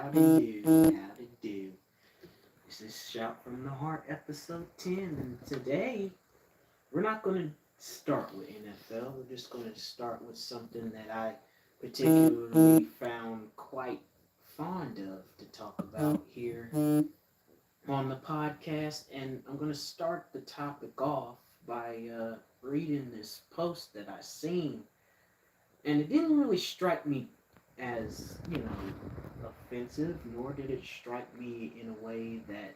Howdy do, howdy do. This is Shout from the Heart, episode 10, and today we're not going to start with NFL. We're just going to start with something that I particularly found quite fond of to talk about here on the podcast, and I'm going to start the topic off by reading this post that I seen, and it didn't really strike me as offensive, nor did it strike me in a way that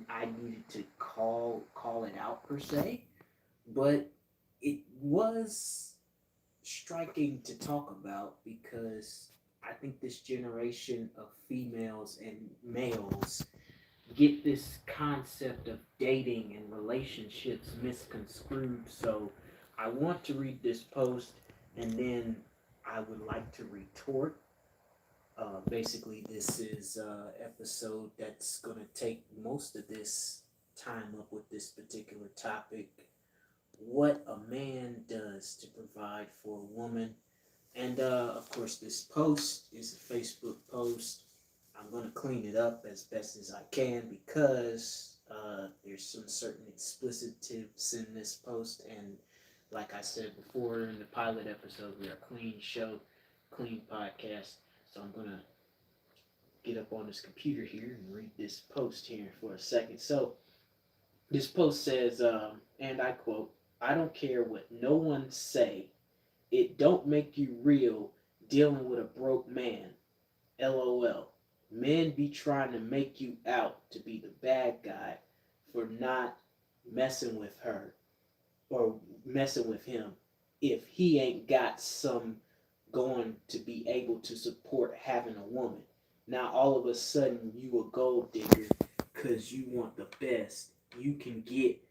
I needed to call it out per se, but it was striking to talk about because I think this generation of females and males get this concept of dating and relationships misconstrued. So I want to read this post and then I would like to retort. Basically, this is an episode that's going to take most of this time up with this particular topic. What a man does to provide for a woman. And of course, this post is a Facebook post. I'm going to clean it up as best as I can because there's some certain explicitives in this post. And like I said before in the pilot episode, we're a clean show, clean podcast. So I'm going to get up on this computer here and read this post here for a second. So this post says, and I quote, "I don't care what no one say. It don't make you real dealing with a broke man. LOL. Men be trying to make you out to be the bad guy for not messing with her or messing with him if he ain't got some going to be able to support having a woman. Now all of a sudden you a gold digger because you want the best you can get.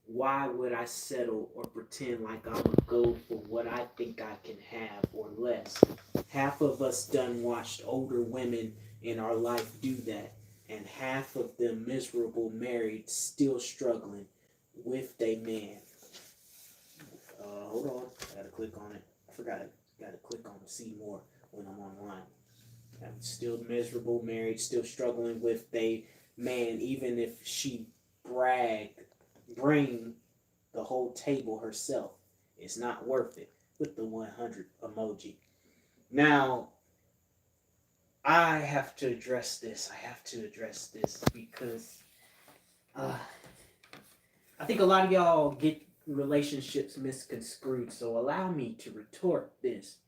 Why would I settle or pretend like I'm a go for what I think I can have or less? Half of us done watched older women in our life do that, and half of them miserable married still struggling with they man." Hold on, I gotta click on it. I forgot I gotta click on see more when I'm online. I'm still miserable married, still struggling with they man, even if she bring the whole table herself. It's not worth it. With the 100 emoji. Now, I have to address this. Because I think a lot of y'all get relationships misconstrued. So allow me to retort this.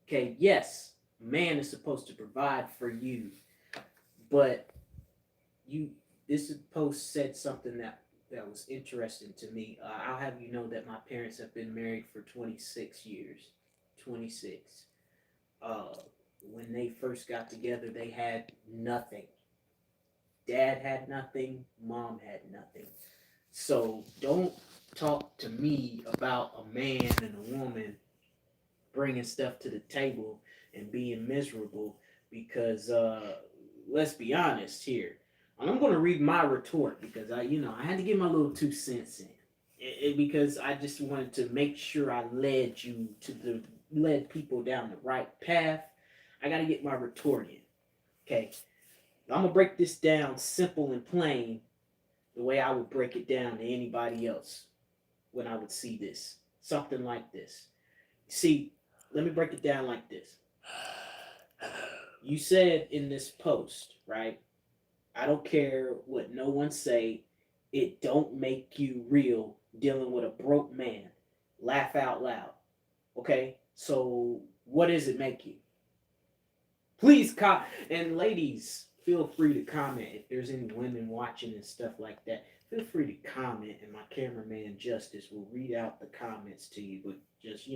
Okay, yes, a man is supposed to provide for you, but you this post said something that was interesting to me. I'll have you know that my parents have been married for 26 years. 26. Uh, when they first got together, they had nothing. Dad had nothing. Mom had nothing. So don't talk to me about a man and a woman bringing stuff to the table and being miserable because let's be honest here. I'm going to read my retort because I had to get my little 2 cents in. Because I just wanted to make sure I led people down the right path. I got to get my retort in. Okay. I'm going to break this down simple and plain the way I would break it down to anybody else when I would see this. Something like this. See, let me break it down like this. You said in this post, right? I don't care what no one say. It don't make you real dealing with a broke man. Laugh out loud. Okay? So what does it make you? Please and ladies, feel free to comment if there's any women watching and stuff like that. Feel free to comment and my cameraman Justice will read out the comments to you, but just,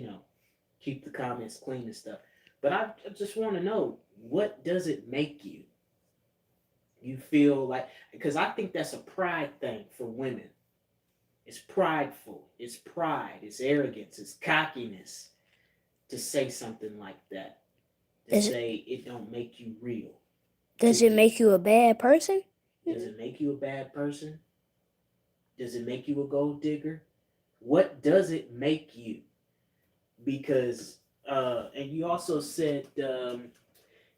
keep the comments clean and stuff. But I just want to know, what does it make you? You feel like, because I think that's a pride thing for women. It's prideful. It's pride. It's arrogance. It's cockiness to say something like that. To Does say it don't make you real. Does it make you a bad person? Does it make you a bad person? Does it make you a gold digger? What does it make you? Because, and you also said,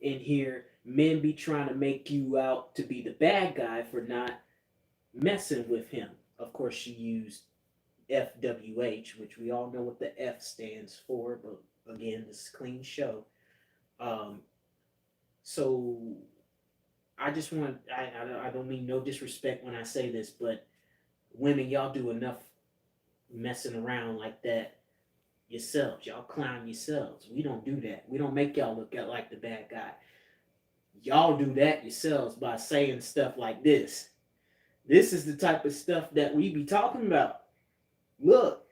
in here, men be trying to make you out to be the bad guy for not messing with him. Of course, she used FWH, which we all know what the F stands for, but again, this is a clean show. Um, so I just want, I don't mean no disrespect when I say this, but women, y'all do enough messing around like that yourselves. Y'all clown yourselves. We don't do that. We don't make y'all look like the bad guy. Y'all do that yourselves by saying stuff like this. This is the type of stuff that we be talking about. Look,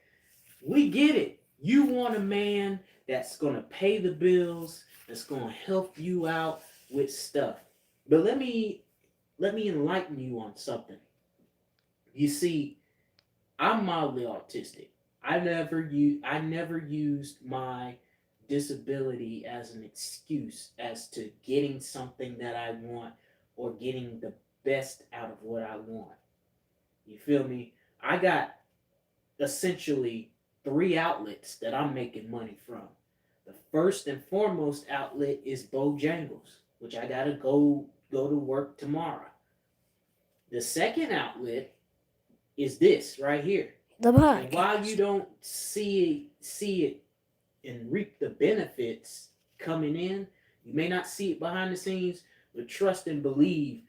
we get it. You want a man that's going to pay the bills, that's going to help you out with stuff. But let me enlighten you on something. You see, I'm mildly autistic. I never used my disability as an excuse as to getting something that I want or getting the best out of what I want. You feel me? I got essentially three outlets that I'm making money from. The first and foremost outlet is Bojangles, which I gotta go to work tomorrow. The second outlet is this right here. The And while podcast. you don't see it and reap the benefits coming in, you may not see it behind the scenes, but trust and believe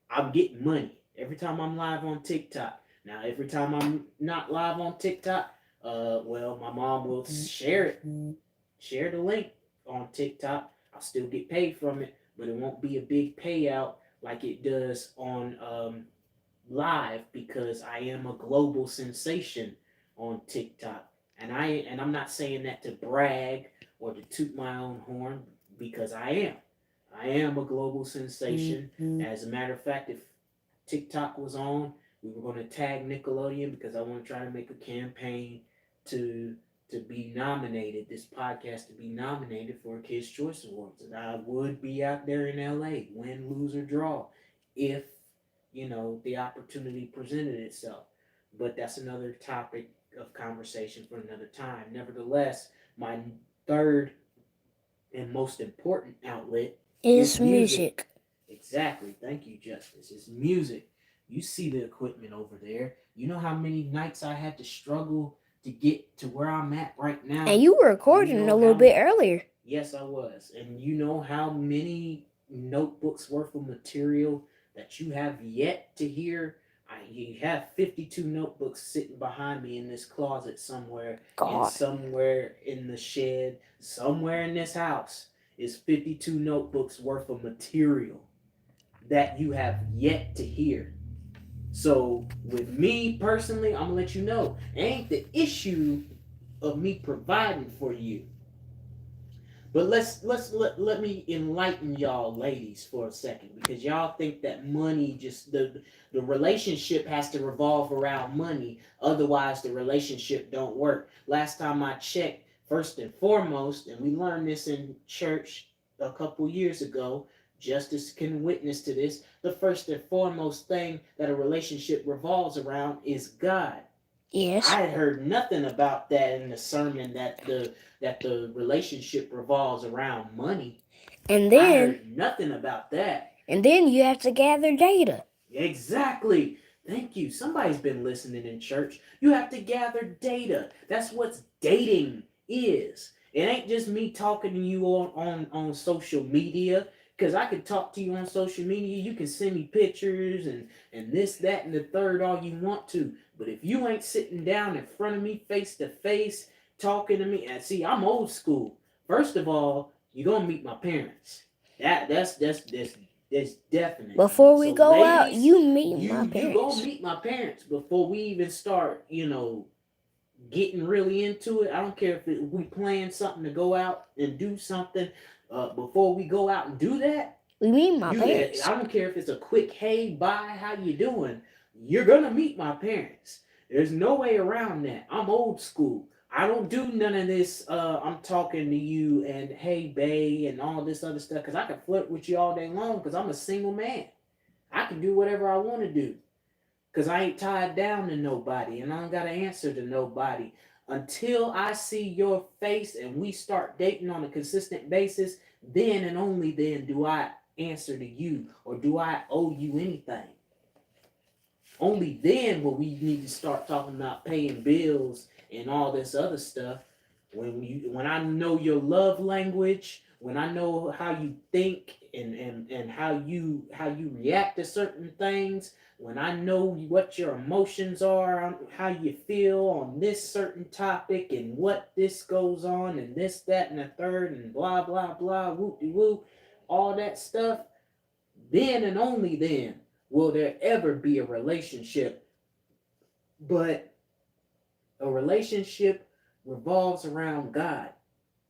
I'm getting money every time I'm live on TikTok. Now, every time I'm not live on TikTok, well, my mom will share it, share the link on TikTok. I'll still get paid from it, but it won't be a big payout like it does on live because I am a global sensation on TikTok. And I'm not saying that to brag or to toot my own horn because I am. I am a global sensation. As a matter of fact, if TikTok was on, we were going to tag Nickelodeon because I want to try to make a campaign to be nominated, this podcast to be nominated for a Kids Choice Awards. And I would be out there in LA, win, lose, or draw, if the opportunity presented itself. But that's another topic of conversation for another time. Nevertheless, my third and most important outlet is It's music. music. Exactly. Thank you, Justice. It's music. You see the equipment over there. You know how many nights I had to struggle to get to where I'm at right now? And you were You recording know a little how bit earlier. Yes, I was. And you know how many notebooks worth of material that you have yet to hear? You have 52 notebooks sitting behind me in this closet somewhere, and God. somewhere in the shed, somewhere in this house is 52 notebooks worth of material that you have yet to hear. So, with me personally, I'm gonna let you know, it ain't the issue of me providing for you. But let me enlighten y'all ladies for a second because y'all think that money just the relationship has to revolve around money, otherwise the relationship don't work. Last time I checked, first and foremost, and we learned this in church a couple years ago, Justice can witness to this, the first and foremost thing that a relationship revolves around is God. Yes. I had heard nothing about that in the sermon that the relationship revolves around money. And I then heard nothing about that. you have to gather data. Exactly. Thank you. Somebody's been listening in church. You have to gather data. That's what dating is. It ain't just me talking to you on social media. Because I could talk to you on social media. You can send me pictures and this, that, and the third all you want to. But if you ain't sitting down in front of me face to face, talking to me, and see, I'm old school. First of all, you're gonna meet my parents. That's definite. Before we So go out, ladies, you meet my you gonna parents. meet my parents before we even start, getting really into it. I don't care if we plan something to go out and do something. Before we go out and do that, We meet my I parents. don't care if it's a quick hey, bye, how you doing? You're gonna meet my parents. There's no way around that. I'm old school. I don't do none of this. I'm talking to you and hey, bae, and all this other stuff because I can flirt with you all day long because I'm a single man. I can do whatever I want to do because I ain't tied down to nobody and I don't got to answer to nobody. Until I see your face and we start dating on a consistent basis, then and only then do I answer to you or do I owe you anything. Only then will we need to start talking about paying bills and all this other stuff. When I know your love language, when I know how you think and how you react to certain things, when I know what your emotions are, how you feel on this certain topic and what this goes on and this, that, and the third and blah blah blah, whoop de whoop, all that stuff, then and only then will there ever be a relationship. But a relationship revolves around God.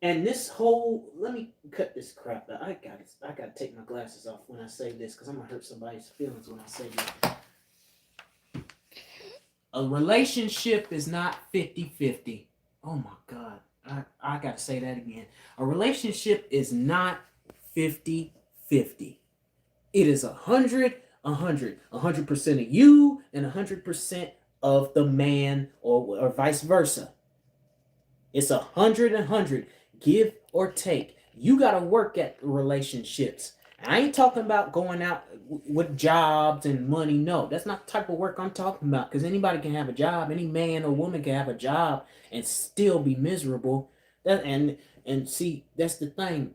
And this whole, let me cut this crap out. I gotta take my glasses off when I say this because I'm gonna hurt somebody's feelings when I say this. A relationship is not 50-50. Oh my God. I gotta say that again. A relationship is not 50-50. It is 100, 100. 100% of you and 100% of the man or vice versa. It's 100 and 100. Give or take. You got to work at relationships. I ain't talking about going out with jobs and money. No, that's not the type of work I'm talking about. Because anybody can have a job. Any man or woman can have a job and still be miserable. And see, that's the thing.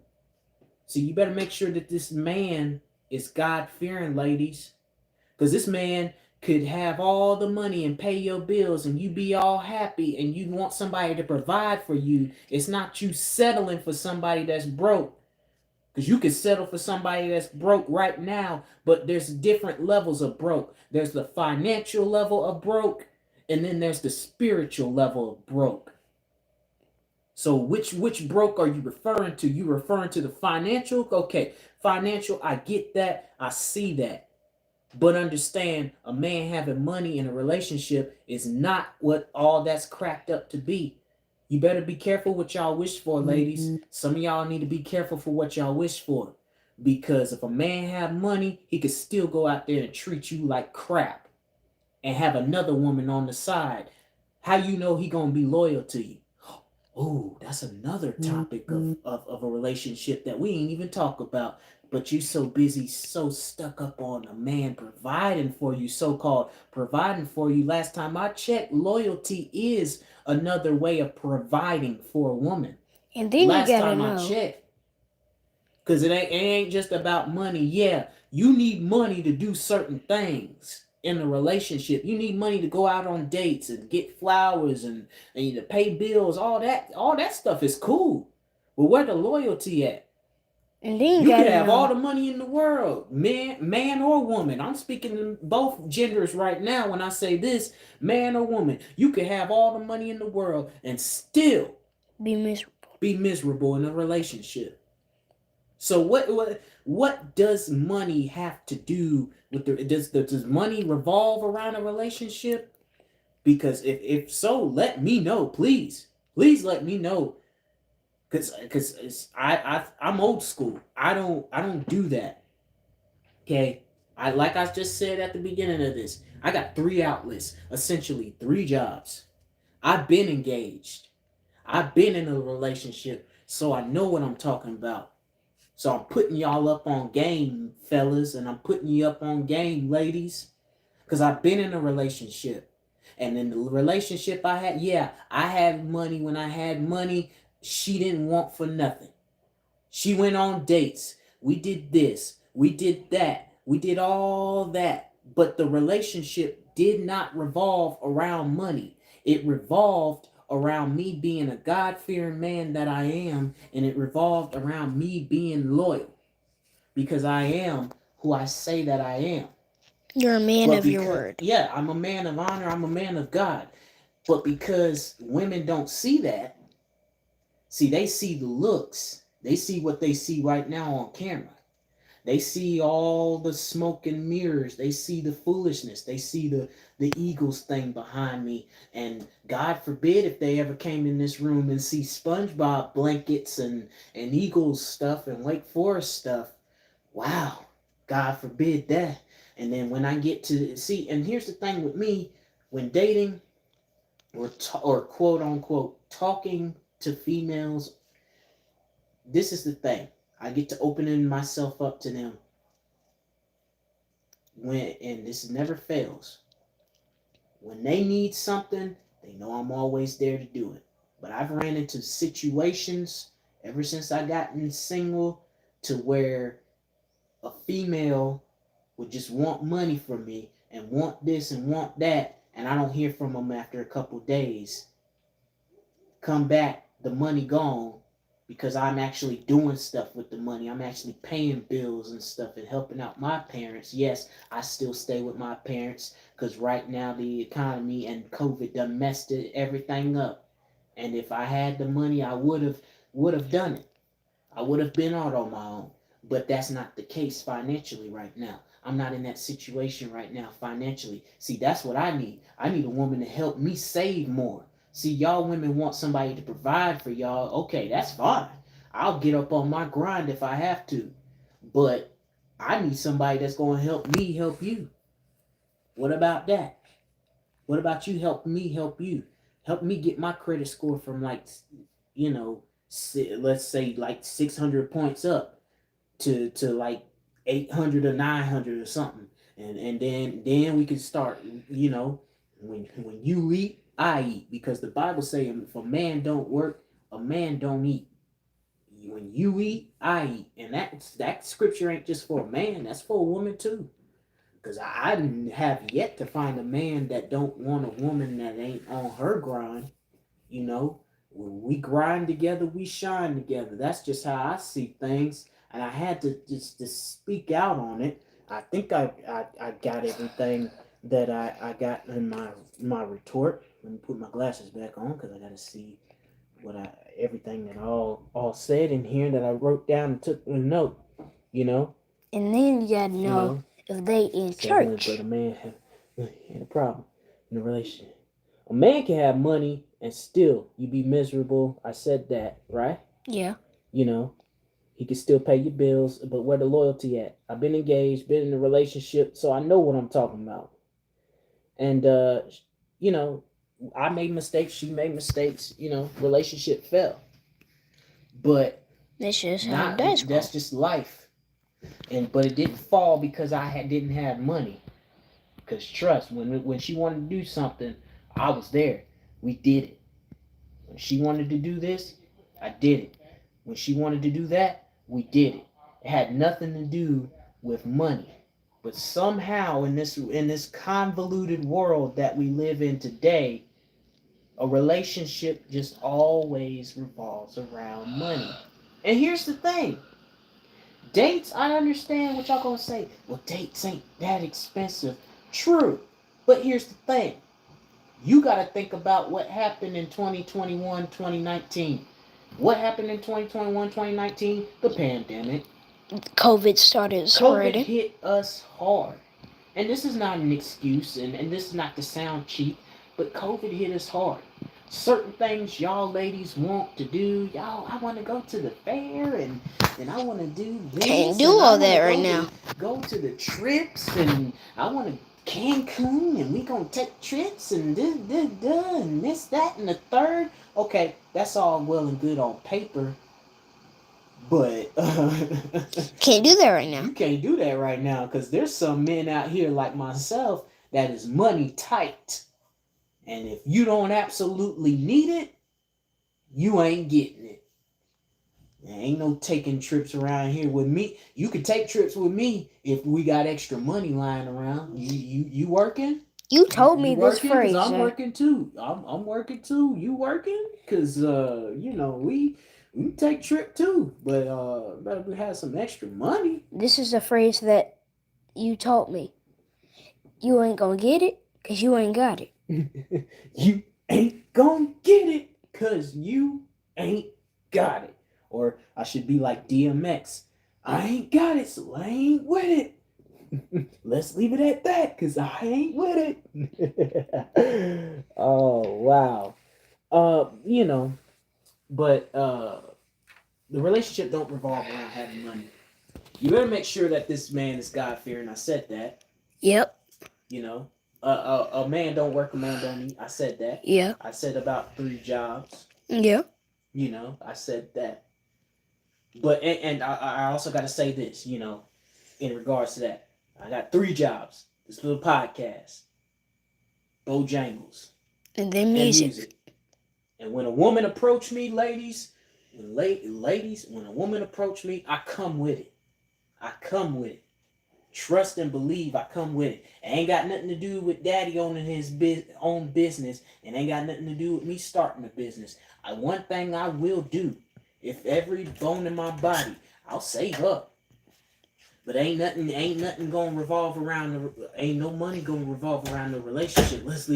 See, you better make sure that this man is God-fearing, ladies. Because this man could have all the money and pay your bills and you be all happy and you want somebody to provide for you. It's not you settling for somebody that's broke. Because you can settle for somebody that's broke right now, but there's different levels of broke. There's the financial level of broke, and then there's the spiritual level of broke. So which broke are you referring to? You referring to the financial? Okay, financial, I get that. I see that. But understand, a man having money in a relationship is not what all that's cracked up to be. You better be careful what y'all wish for, ladies. Some of y'all need to be careful for what y'all wish for. Because if a man have money, he could still go out there and treat you like crap. And have another woman on the side. How you know he gonna be loyal to you? Oh, that's another topic of a relationship that we ain't even talk about. But you so busy, so stuck up on a man providing for you, so-called providing for you. Last time I checked, loyalty is another way of providing for a woman. And then Last you gotta time know. I checked. Because it ain't just about money. Yeah, you need money to do certain things in a relationship. You need money to go out on dates and get flowers and to pay bills. All that stuff is cool. But where the loyalty at? And then You could gotta have know. all the money in the world, man or woman. I'm speaking in both genders right now when I say this, man or woman. You could have all the money in the world and still Be miserable. be miserable in a relationship. So what does money have to do with does money revolve around a relationship? Because if so, let me know, please. Please let me know. Cause I'm old school. I don't do that. Okay? Like I just said at the beginning of this, I got 3 outlets, essentially 3 jobs. I've been engaged. I've been in a relationship, so I know what I'm talking about. So I'm putting y'all up on game, fellas, and I'm putting you up on game, ladies, because I've been in a relationship. And in the relationship I had, yeah, I had money. When I had money, she didn't want for nothing. She went on dates. We did this. We did that. We did all that. But the relationship did not revolve around money. It revolved around me being a God-fearing man that I am, and it revolved around me being loyal. Because I am who I say that I am. You're a man of your word. Yeah, I'm a man of honor. I'm a man of God. But because women don't see that, see, they see the looks. They see what they see right now on camera. They see all the smoke and mirrors. They see the foolishness. They see the Eagles thing behind me. And God forbid if they ever came in this room and see SpongeBob blankets and Eagles stuff and Wake Forest stuff. Wow. God forbid that. And then when I get to see, and here's the thing with me, when dating or quote unquote talking to females, this is the thing. I get to opening myself up to them and this never fails. When they need something, they know I'm always there to do it. But I've ran into situations ever since I gotten single to where a female would just want money from me and want this and want that, and I don't hear from them after a couple days. Come back, the money gone, because I'm actually doing stuff with the money. I'm actually paying bills and stuff and helping out my parents. Yes, I still stay with my parents because right now the economy and COVID done messed everything up. And if I had the money, I would have done it. I would have been out on my own. But that's not the case financially right now. I'm not in that situation right now financially. See, that's what I need. I need a woman to help me save more. See, y'all women want somebody to provide for y'all. Okay, that's fine. I'll get up on my grind if I have to. But I need somebody that's going to help me help you. What about that? What about you help me help you? Help me get my credit score from like, you know, let's say like 600 points up to like 800 or 900 or something. And then we can start, when you eat, I eat, because the Bible says if a man don't work, a man don't eat. When you eat, I eat. And that scripture ain't just for a man, that's for a woman too. Because I have yet to find a man that don't want a woman that ain't on her grind. You know, when we grind together, we shine together. That's just how I see things. And I had to just to speak out on it. I think I got everything that I got in my retort. Let me put my glasses back on because I got to see what everything that all said in here that I wrote down and took a note. You know. And then you gotta know if they in church. But a man had a problem in a relationship. A man can have money and still you be miserable. I said that, right? Yeah. You know, he can still pay your bills, but where the loyalty at? I've been engaged, been in a relationship, so I know what I'm talking about. And I made mistakes, she made mistakes, relationship fell. But that's just how that's just life. But it didn't fall because didn't have money. Because trust, when she wanted to do something, I was there. We did it. When she wanted to do this, I did it. When she wanted to do that, we did it. It had nothing to do with money. But somehow in this convoluted world that we live in today, a relationship just always revolves around money. And here's the thing. Dates, I understand what y'all gonna say. Well, dates ain't that expensive. True. But here's the thing. You got to think about what happened in 2021, 2019. What happened in 2021, 2019? The pandemic. COVID started spreading. COVID hit us hard. And this is not an excuse, and this is not to sound cheap, but COVID hit us hard. Certain things y'all ladies want to do. Y'all, I want to go to the fair, and I want to do this. Can't do all that right now. Go to the trips, and I want to Cancun, and we gonna take trips, and this, that, and the third. Okay, that's all well and good on paper, but can't do that right now. You can't do that right now because there's some men out here like myself that is money tight, and if you don't absolutely need it, you ain't getting it. There ain't no taking trips around here with me. You can take trips with me if we got extra money lying around. You working? You told me this phrase. I'm working too. I'm working too. You working? Cause we take trip too, but better have some extra money. This is a phrase that you taught me. You ain't gonna get it cause you ain't got it. You ain't gonna get it cause you ain't got it. Or I should be like DMX. I ain't got it, so I ain't with it. Let's leave it at that, because I ain't with it. Oh, wow. But the relationship don't revolve around having money. You better make sure that this man is God-fearing. I said that. Yep. A man don't work, a man don't eat. I said that. Yeah. I said about 3 jobs. Yeah. I said that. But and I also got to say this, you know, in regards to that, I got 3 jobs. This little podcast, Bojangles, And then and music. music. And when a woman approach me, ladies, when a woman approach me, I come with it. I come with it. Trust and believe I come with it. It ain't got nothing to do with daddy owning his own business. It ain't got nothing to do with me starting a business. One thing I will do, if every bone in my body, I'll save up. But ain't nothing gonna revolve around ain't no money gonna revolve around the relationship. Let's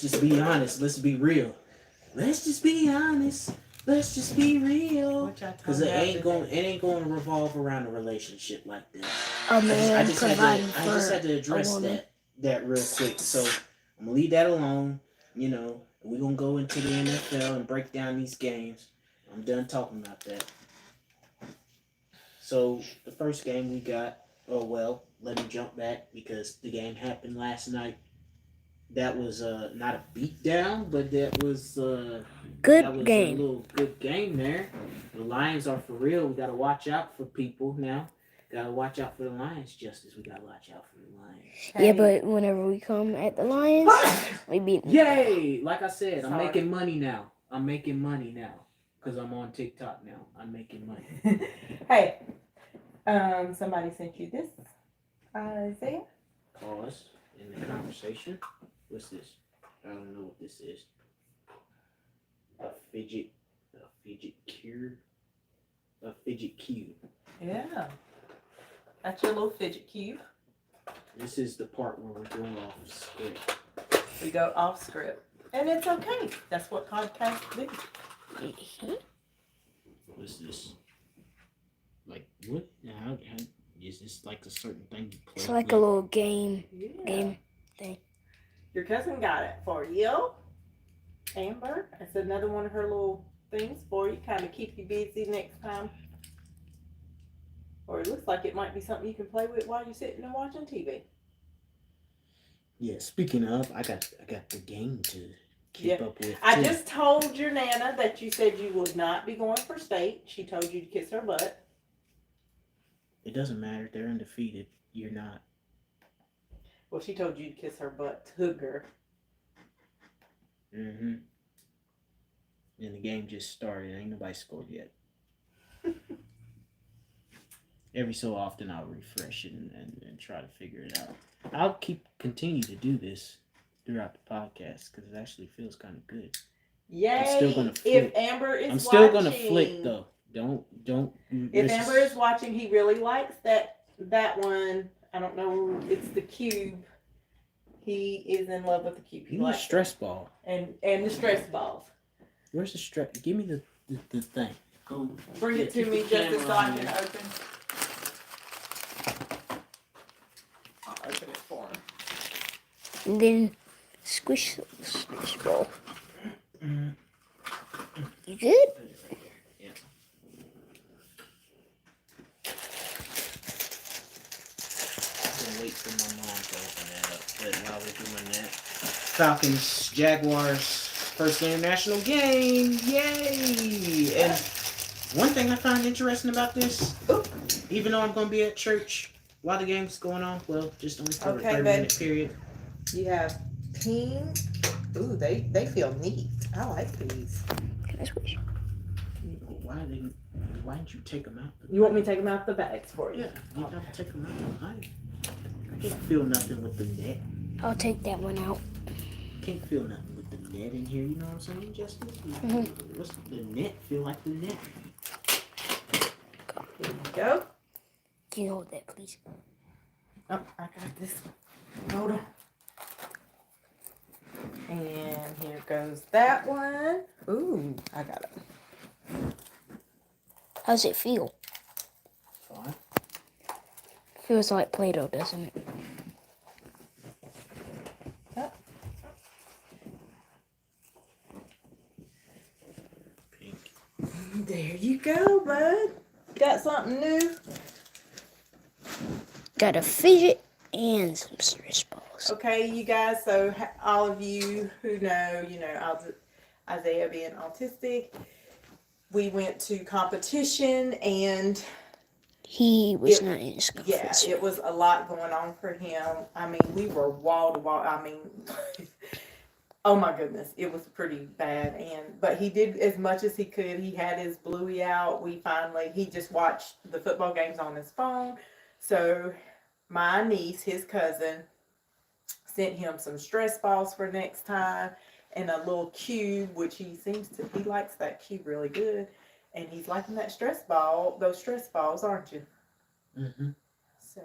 just be honest. Let's be real. Let's just be honest. Let's just be real. Because it ain't going to revolve around a relationship like that. A man I just had to address that real quick. So I'm gonna leave that alone. You know, we're gonna go into the NFL and break down these games. I'm done talking about that. So the first game we got, let me jump back because the game happened last night. That was not a beatdown, but that was Good a game. little good game there. The Lions are for real. We gotta watch out for people now. Gotta watch out for the Lions, Justice. We gotta watch out for the Lions. Yeah, but whenever we come at the Lions, we beat them. Yay! Like I said, I'm making money now. Because I'm on TikTok now. I'm making money. Hey, somebody sent you this, Isaiah. Pause in the conversation. What's this? I don't know what this is. A fidget cube. A fidget cube. Yeah, that's your little fidget cube. This is the part where we're going off script. We go off script, and it's okay. That's what podcasts do. What's this? Like what? How is this like a certain thing you play? It's like a little game. Yeah. Game thing. Your cousin got it for you, Amber. It's another one of her little things for you, kind of keep you busy next time. Or it looks like it might be something you can play with while you're sitting and watching TV. Yeah. Speaking of, I got the game to keep up with. I just told your Nana that you said you would not be going for state. She told you to kiss her butt. It doesn't matter. They're undefeated. You're not. Well, she told you to kiss her butt, Tugger. Mm-hmm. And the game just started. Ain't nobody scored yet. Every so often I'll refresh it and try to figure it out. I'll continue to do this throughout the podcast because it actually feels kind of good. Yay! I'm still gonna flip. If Amber is I'm still watching, gonna flick though. Don't. If Amber is watching, he really likes that one. I don't know. It's the cube. He is in love with the cube. He Give me a likes stress ball. and the stress balls. Where's the stress? Give me the thing. Go Bring it to keep me the just camera so I on can there. open. I'll open it for him. And then squish ball. You good? Yeah. I'm gonna wait for my mom to open that up. But while we're doing that, Falcons, Jaguars, first international game. Yay! And one thing I find interesting about this, even though I'm gonna be at church while the game's going on, well, just only for a Okay, 30-minute period. You have pink. Ooh, they feel neat. I like these. Can I squish? Why didn't you take them out? You want me to take them out the bags for you? Yeah, you have to take them out. I can't feel nothing with the net. I'll take that one out. Can't feel nothing with the net in here. You know what I'm saying, Justin? What's the net feel like? The net. Here you go. Can you hold that, please? Oh, I got this one. Hold on. And here goes that one. Ooh, I got it. How's it feel? Fine. Feels like Play-Doh, doesn't it? Pink. There you go, bud. Got something new. Got a fidget and some stress balls. Okay, you guys. So all of you who know, Isaiah being autistic, we went to competition, and He was It- not in school. yeah, it was a lot going on for him. I mean, we were wall to wall. I mean, oh my goodness, it was pretty bad. But he did as much as he could. He had his Bluey out. He just watched the football games on his phone. So my niece, his cousin, sent him some stress balls for next time and a little cube, which he likes that cube really good. And he's liking those stress balls, aren't you? Mm-hmm. So,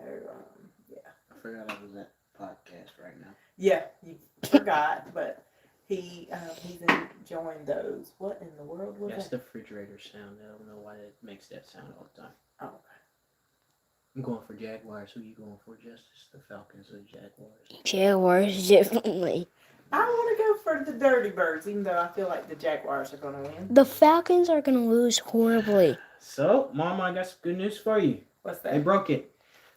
yeah. I forgot I was at podcast right now. Yeah, you forgot, but he's enjoying those. What in the world was That's that? the refrigerator sound. I don't know why it makes that sound all the time. Oh, I'm going for Jaguars. Who you going for, Justice? The Falcons or the Jaguars? Jaguars, definitely. I want to go for the Dirty Birds, even though I feel like the Jaguars are going to win. The Falcons are going to lose horribly. So, Mama, I got some good news for you. What's They that? broke it.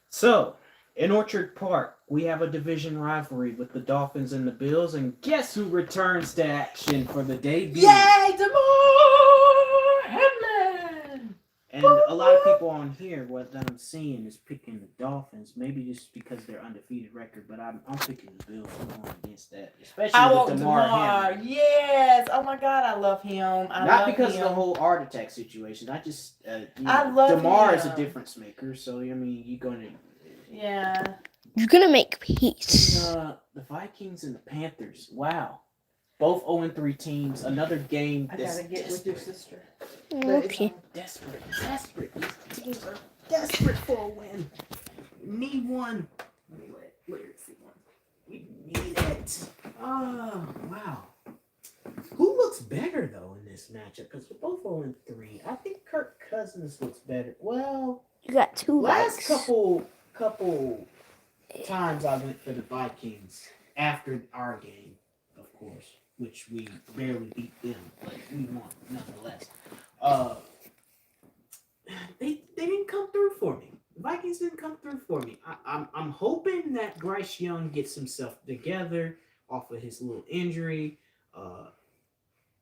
So, in Orchard Park, we have a division rivalry with the Dolphins and the Bills, and guess who returns to action for the debut? Yay, Damar Hamlin! And a lot of people on here, what I'm seeing is picking the Dolphins, maybe just because they're undefeated record, but I'm picking the Bills. I'm going against that, especially I with want Damar Damar. Hamlin. Yes. Oh my God, I love him. Not because of the whole art attack situation. I just, I love Damar is a him. difference maker, so I mean, you're gonna. Yeah. You're going to make peace. The Vikings and the Panthers. Wow. Both 0-3 teams. Another game I that's gotta get with your sister. Okay. desperate. These teams are desperate for a win. We need one. Let's see one. We need it. Oh, wow. Who looks better, though, in this matchup? Because we're both 0-3. I think Kirk Cousins looks better. Well, You got two last bikes. couple times I went for the Vikings after our game, of course, which we barely beat them, but we won nonetheless. They didn't come through for me. The Vikings didn't come through for me. I'm hoping that Bryce Young gets himself together off of his little injury.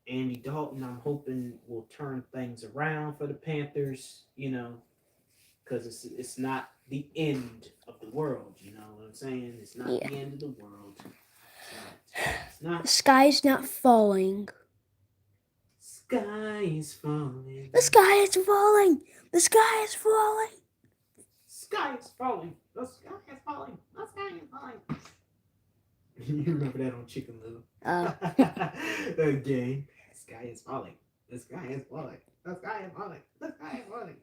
Andy Dalton, I'm hoping will turn things around for the Panthers. Because it's not the end of the world, you know what I'm saying? It's not Yeah. the end of the world. It's not. The sky's not falling. Sky is falling. The sky is falling. The sky is falling. Sky is falling. The sky is falling. The sky is falling. You remember that on Chicken Little? Again. The sky is falling. The sky is falling. The sky is falling. The sky is falling.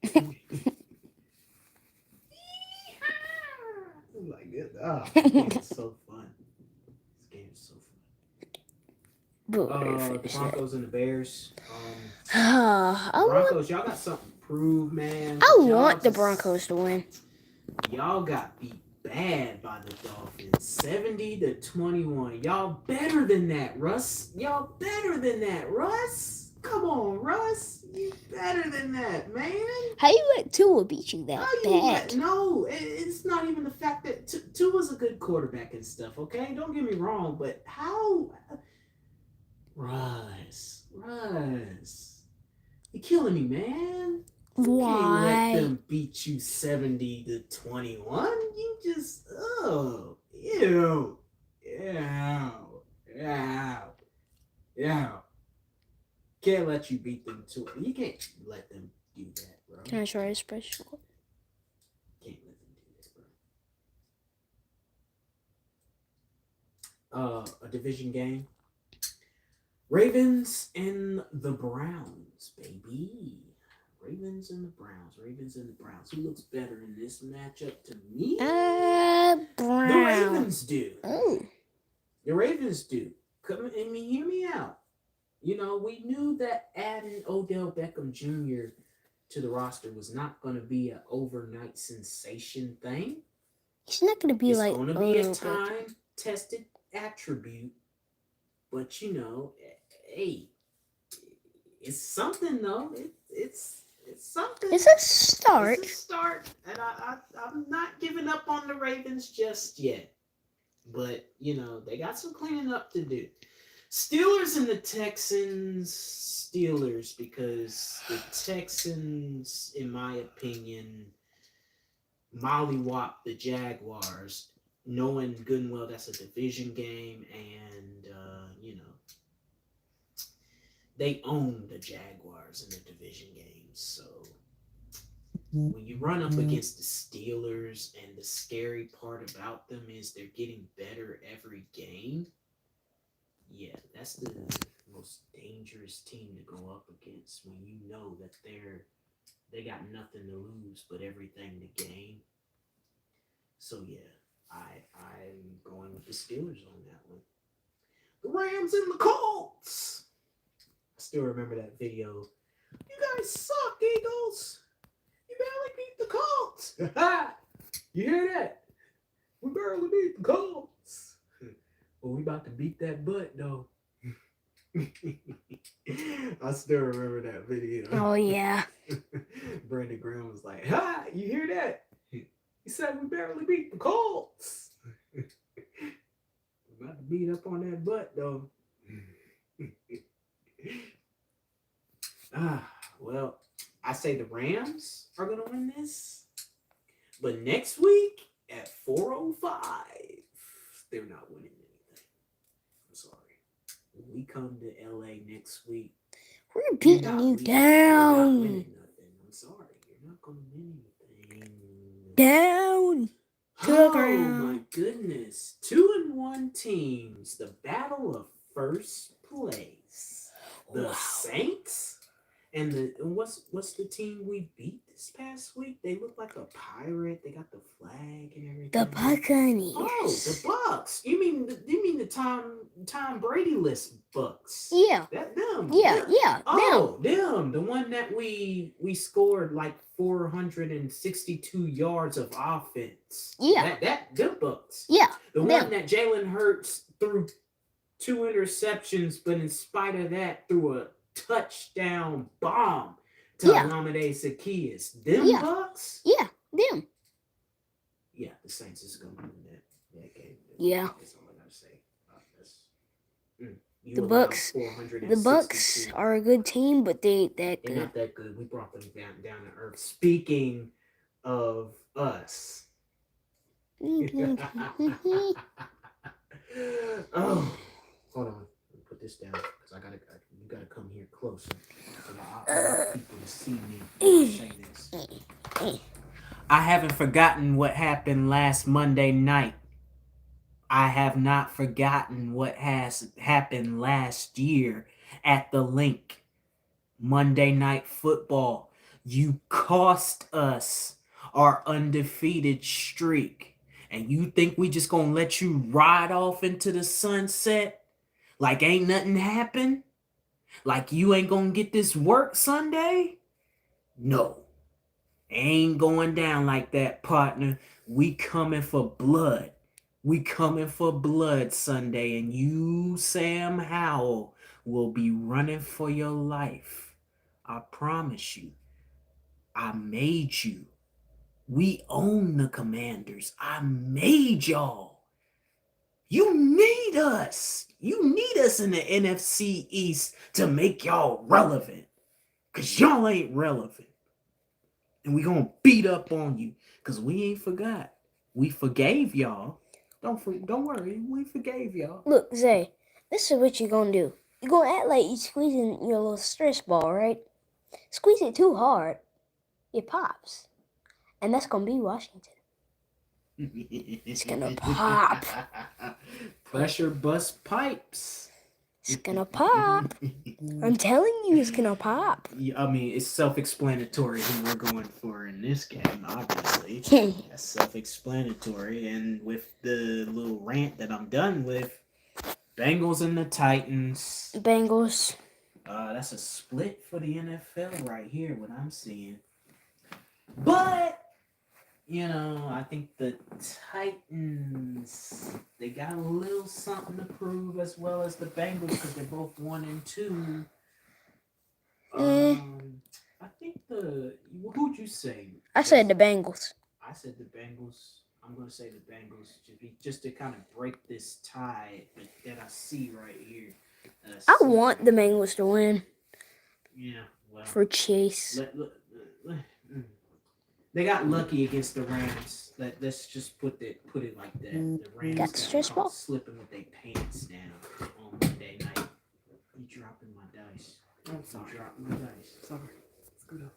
The sky is like this. Oh, this game is so fun. This game is so fun. The Broncos and the Bears. I want, Broncos, y'all got something to prove, man. I Y'all want the just- Broncos to win. Y'all got beat bad by the Dolphins. 70-21. Y'all better than that, Russ. Y'all better than that, Russ. Come on, Russ. You better than that, man. How you let Tua beat you that bad? No, it's not even the fact that Tua's a good quarterback and stuff, okay? Don't get me wrong, but how... Russ. You're killing me, man. You can't let Why? them beat you 70-21. You just... Oh. Ew. Can't let you beat them too. You can't let them do that, bro. Can I try a special? Can't let them do that, bro. A division game. Ravens and the Browns, baby. Ravens and the Browns. Who looks better in this matchup to me? The Brown. Ravens do. Oh, The Ravens do. Hear me out. You know, we knew that adding Odell Beckham Jr. to the roster was not going to be an overnight sensation thing. he's not gonna be It's like. going to be a oh, time-tested attribute. But, you know, hey, it's something, though. It's something. It's a start. It's a start. And I'm not giving up on the Ravens just yet. But, you know, they got some cleaning up to do. Steelers and the Texans. Steelers, because the Texans, in my opinion, mollywop the Jaguars, knowing good and well that's a division game, and they own the Jaguars in the division games. So when you run up against the Steelers, and the scary part about them is they're getting better every game. Yeah, that's the most dangerous team to go up against when you know that they got nothing to lose but everything to gain. So yeah, I'm going with the Steelers on that one. The Rams and the Colts. I still remember that video. You guys suck, Eagles. You barely beat the Colts. You hear that? We barely beat the Colts. Well, we about to beat that butt though. I still remember that video. Oh yeah. Brandon Graham was like, "Ha! You hear that? He said we barely beat the Colts. We're about to beat up on that butt though." Well, I say the Rams are gonna win this, but next week at 4:05, they're not winning anything. I'm sorry. When we come to LA next week, We're beating you we're not down. winning nothing. I'm sorry, you're not gonna win anything. Down. To the Oh ground. my goodness. 2-1 teams. The battle of first place. The Wow. Saints and what's the team we beat this past week? They look like a pirate. They got the flag and everything. The Buccaneers. Oh, the Bucks. You mean the Tom Brady list Bucks? Yeah. Them. Yeah. Oh, them. The one that we scored like 462 yards of offense. Yeah. Them Bucks. Yeah. The them. one that Jalen Hurts threw 2 interceptions, but in spite of that, threw a touchdown bomb to Olamide Zaccheaus. Them Bucks? Yeah. Them. Yeah, the Saints is going to win that game. Yeah. That's all I got to say. The Bucks are a good team, but they're They're not that good. We brought them down to earth. Speaking of us. Oh, hold on. Let me put this down because you gotta come here closer. So I want people to see me when I say this. I haven't forgotten what happened last Monday night. I have not forgotten what has happened last year at the Link. Monday Night Football. You cost us our undefeated streak. And you think we just gonna let you ride off into the sunset like ain't nothing happened? Like you ain't gonna get this work Sunday? No. Ain't going down like that, partner. We coming for blood. We coming for blood Sunday, and you, Sam Howell, will be running for your life. I promise you. I made you. We own the Commanders. I made y'all. You need us. You need us in the NFC East to make y'all relevant. Because y'all ain't relevant. And we going to beat up on you. Because we ain't forgot. We forgave y'all. Don't worry. We forgave y'all. Look, Zay, this is what you're going to do. You're going to act like you're squeezing your little stress ball, right? Squeeze it too hard. It pops. And that's going to be Washington. It's going to pop. Pressure bust pipes. It's going to pop. I'm telling you, it's going to pop. I mean, it's self-explanatory who we're going for in this game, obviously. That's self-explanatory. And with the little rant that I'm done with, Bengals and the Titans. Bengals. That's a split for the NFL right here, what I'm seeing. But, I think the Titans, they got a little something to prove as well as the Bengals because they're both 1-2. I think who'd you say? I said the Bengals. I said the Bengals. I'm going to say the Bengals just to kind of break this tie that I see right here. I want the Bengals to win Yeah, well. for Chase. They got lucky against the Rams. Let's just put it like that. The Rams Got the stress ball? slipping with their pants down on Monday night. You dropping my dice. I'm sorry. You dropping my dice. Sorry. Scoot up.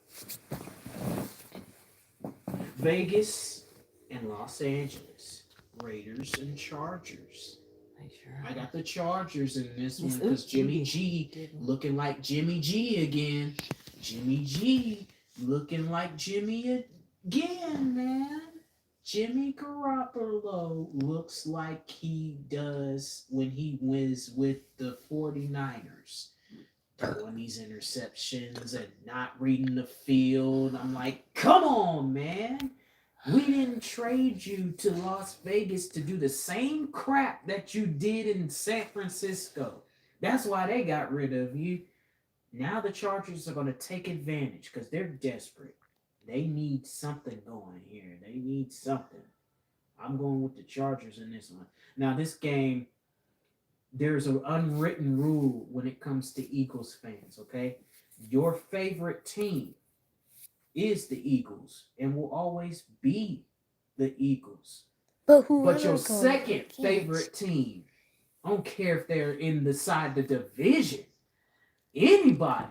Vegas and Los Angeles. Raiders and Chargers. Make sure. I got the Chargers in this Yes, one because oops, Jimmy you G didn't. looking like Jimmy G again. Jimmy G looking like Jimmy again, man. Jimmy Garoppolo looks like he does when he was with the 49ers. Throwing these interceptions and not reading the field. I'm like, come on, man. We didn't trade you to Las Vegas to do the same crap that you did in San Francisco. That's why they got rid of you. Now the Chargers are going to take advantage because they're desperate. They need something going here. They need something. I'm going with the Chargers in this one. Now, this game, there's an unwritten rule when it comes to Eagles fans, okay? Your favorite team is the Eagles and will always be the Eagles. But your second favorite team, I don't care if they're inside the division, anybody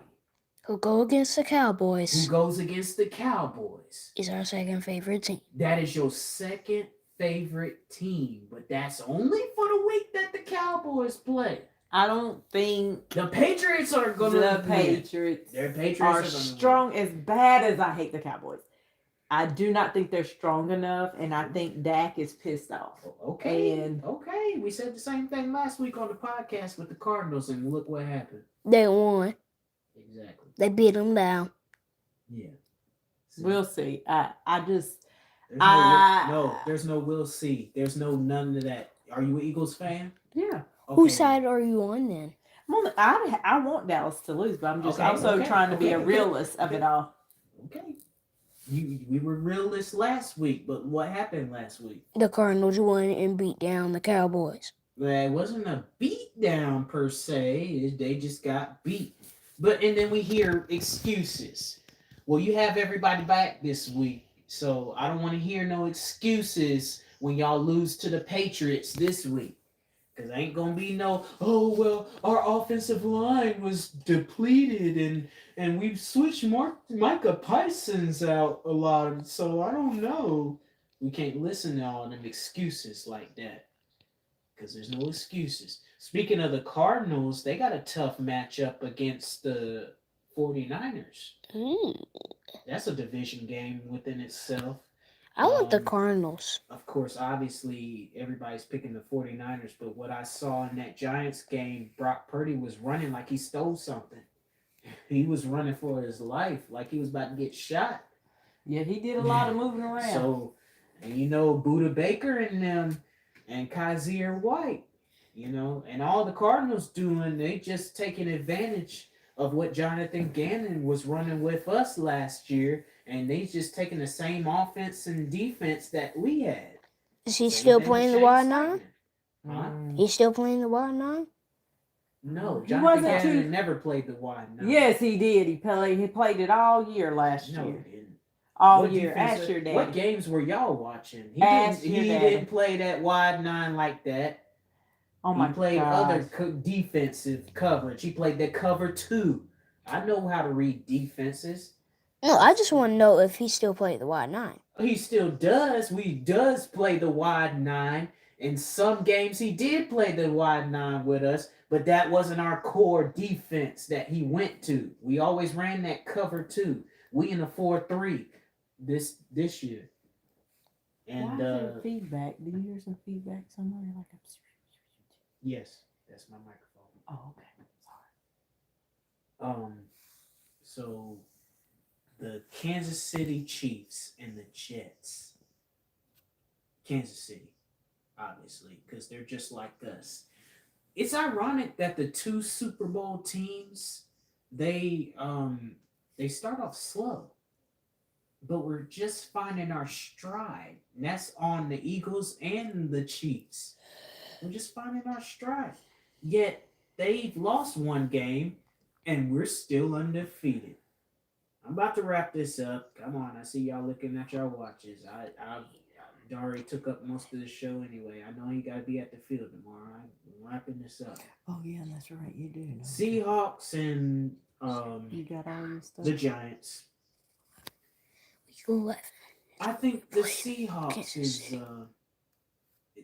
who go against the Cowboys who goes against the Cowboys is our second favorite team. that is your second favorite team, but that's only for the week that the Cowboys play. I don't think The Patriots are going to the Patriots Their Patriots are are gonna strong. As bad as I hate the Cowboys, I do not think they're strong enough, and I think Dak is pissed off. Okay. And- okay. We said the same thing last week on the podcast with the Cardinals, and look what happened. They won. Exactly. They beat them down. Yeah. See, We'll see. I just there's I- there's no we'll see. There's no none of that. Are you an Eagles fan? yeah. Okay. Whose side are you on then? I want Dallas to lose, but I'm just also trying to be a realist of it all. Okay. We were realists last week, but what happened last week? The Cardinals won and beat down the Cowboys. Well, it wasn't a beat down per se. They just got beat. But and then we hear excuses. Well, you have everybody back this week, so I don't want to hear no excuses when y'all lose to the Patriots this week. Because ain't gonna be no, oh well, our offensive line was depleted and we've switched Micah Parsons out a lot, so I don't know. We can't listen to all them excuses like that. Because there's no excuses. Speaking of the Cardinals, they got a tough matchup against the 49ers. That's a division game within itself. I want the Um, Cardinals. Of course, obviously, everybody's picking the 49ers, but what I saw in that Giants game, Brock Purdy was running like he stole something. He was running for his life, like he was about to get shot. Yeah, he did a lot of moving around. So, and you know, Buda Baker and them, and Kaiser White, you know, and all the Cardinals doing, they just taking advantage of what Jonathan Gannon was running with us last year, and they just taking the same offense and defense that we had. Is he Same still thing playing with the Shane wide nine? Steichen. Huh? He's still playing the wide nine? No, He Jonathan wasn't Gannon too- never played the wide nine. Yes, he did. He played it all year last No, year. he didn't. All What year. defense- Ask your daddy. What games were y'all watching? He Ask didn't. your He daddy. didn't play that wide nine like that. Oh my He played gosh. other defensive coverage. He played the cover two. I know how to read defenses. No, I just want to know if he still played the wide nine. He still does. We does play the wide nine. In some games, he did play the wide nine with us, but that wasn't our core defense that he went to. We always ran that cover two. We in the 4-3 this year. And Why is there feedback? Do you hear some feedback somewhere? Like yes, that's my microphone. oh, okay. Sorry. So the Kansas City Chiefs and the Jets. Kansas City, obviously, because they're just like us. It's ironic that the two Super Bowl teams, they start off slow, but we're just finding our stride. And that's on the Eagles and the Chiefs. We're just finding our stride. Yet they've lost one game, and we're still undefeated. I'm about to wrap this up. Come on, I see y'all looking at your watches. I Dari took up most of the show anyway. I know he got to be at the field tomorrow. I'm wrapping this up. Oh yeah, that's right. You do. Don't you? Seahawks and You got all your stuff. the Giants. You go left. I think the Kansas Seahawks is City.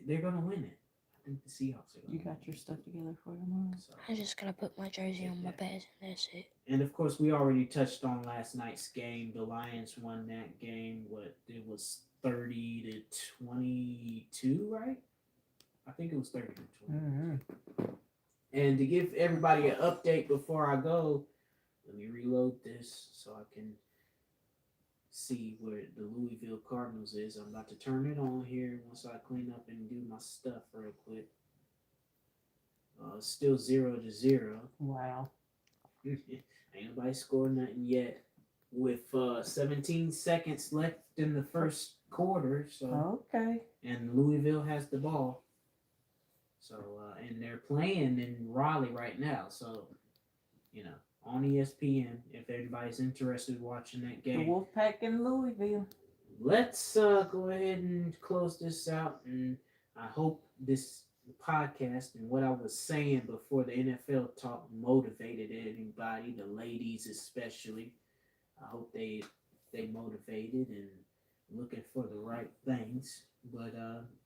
they're gonna win it. I think the Seahawks are gonna You win got your stuff together for tomorrow. it. So. I just gotta put my jersey on my bed and that's it. And of course, we already touched on last night's game. The Lions won that game. What it was 30-22, right? I think it was 30-20. Mm-hmm. And to give everybody an update before I go, let me reload this so I can see where the Louisville Cardinals is. I'm about to turn it on here once I clean up and do my stuff real quick. Still 0-0. Wow. Ain't nobody scored nothing yet. With 17 seconds left in the first quarter, so Okay. and Louisville has the ball. So and they're playing in Raleigh right now. So on ESPN, if anybody's interested in watching that The game. Wolfpack in Louisville. Let's go ahead and close this out, and I hope this podcast and what I was saying before the NFL talk motivated anybody, the ladies especially. I hope they motivated and looking for the right things. But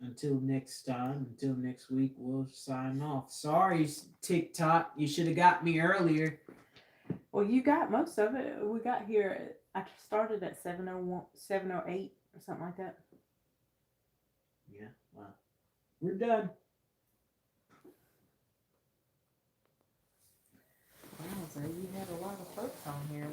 until next time, until next week, we'll sign off. Sorry, TikTok, you should have got me earlier. Well, you got most of it. We got here. I started at 7:01, 7:08 or something like that. Yeah, well, we're done. Wow, so you had a lot of folks on here.